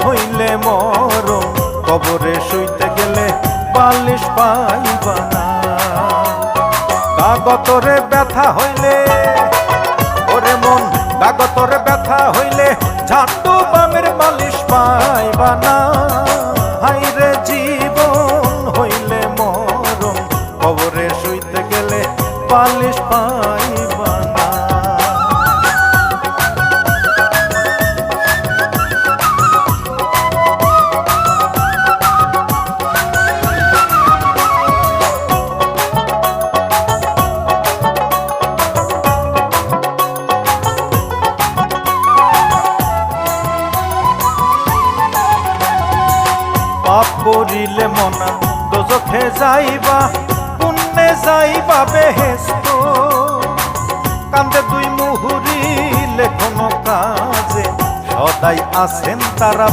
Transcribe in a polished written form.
হইলে মরণ, কবরে শুইতে গেলে বালিশ পাইবা না। কাগতরে ব্যথা হইলে, ওরে মন কাগতরে ব্যথা হইলে ঝান্ডু বামের বালিশ পাইবা না। হাইরে জীবন হইলে মরণ, কবরে শুইতে গেলে বালিশ পাইবা না। পাপ করিলে মনা দোজখে যাইবা, পুণ্যে যাইবা বেহেশত। কান্দে দুই মুহুরিলে কোনো কাজে সদাই আছেন তারা